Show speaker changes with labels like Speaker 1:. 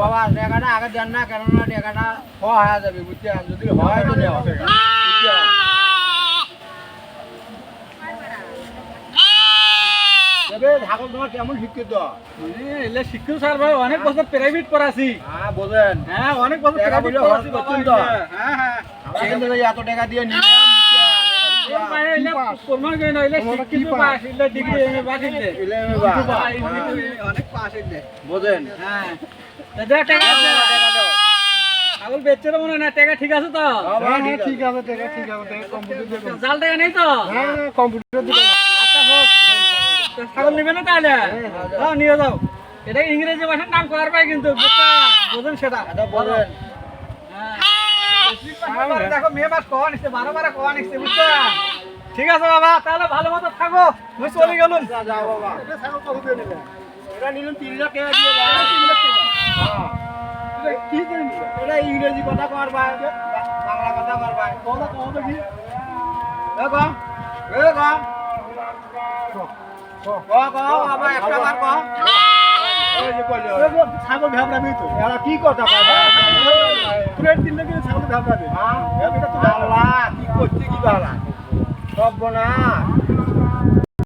Speaker 1: বাবা টাকাটা আগে দেন না, কেননা টাকাটা হয়ে যাবে বুঝছেন, যদি হয় তো নেওয়া ঠাকুর তোমার কেমন শিক্ষিত?
Speaker 2: শিক্ষিত স্যার ভাই, অনেক বছর প্রাইভেট পড়াছি।
Speaker 1: হ্যাঁ বোঝেন,
Speaker 2: হ্যাঁ অনেক বছর প্রাইভেট পড়াছি। হ্যাঁ হ্যাঁ
Speaker 1: এত টাকা দিয়ে নিলাম
Speaker 2: প্রমাণ করে না শিক্ষিত পাস ডিগ্রি এমএ পাস হইলে অনেক পাস হইলে
Speaker 1: বোঝেন।
Speaker 2: হ্যাঁ টাকা আছে, ছাগল বেচছে তো মনে হয় না, টাকা ঠিক আছে তো?
Speaker 1: ঠিক আছে, টাকা ঠিক আছে, কম্পিউটার
Speaker 2: জাল টাকা নেই তো?
Speaker 1: হ্যাঁ কম্পিউটার দিবেন।
Speaker 2: আচ্ছা হোক, ছাগল নেবে না তাহলে? যাও নিয়ে যাও। এটা ইংরেজি ভাষার নাম করার পাই কিন্তু বোঝেন সেটা
Speaker 1: বলেন।
Speaker 2: দেখো মেয়ে মাস কওয়া নিচ্ছে, 12 কওয়া নিচ্ছে বুঝছো? ঠিক আছে বাবা, তাহলে ভালো মতো থাকো, মুই চলে গেলুম।
Speaker 1: যাও বাবা,
Speaker 2: এটা ছাগল কত দিয়ে নিলে?
Speaker 1: এটা নিলাম 3 লাখ টাকা দিয়ে।
Speaker 2: 3 লাখ টাকা?
Speaker 1: হ্যাঁ
Speaker 2: কি করে নিলে?
Speaker 1: এটা ইংরেজি কথা কর ভাই, বাংলা কথা কর ভাই।
Speaker 2: কথা কও তো কি?
Speaker 1: কম বাবা, একটা বার কম। ওই যে কইলো
Speaker 2: ছাগল ভ্যাবড়াবি তো।
Speaker 1: এরা কি কথা কয় ভাই?
Speaker 2: ট্রেড দিলে কি ছাগল ভ্যাবড়াবি?
Speaker 1: হ্যাঁ, এটা তো বাংলা কি করছে, কি বাংলা সব না।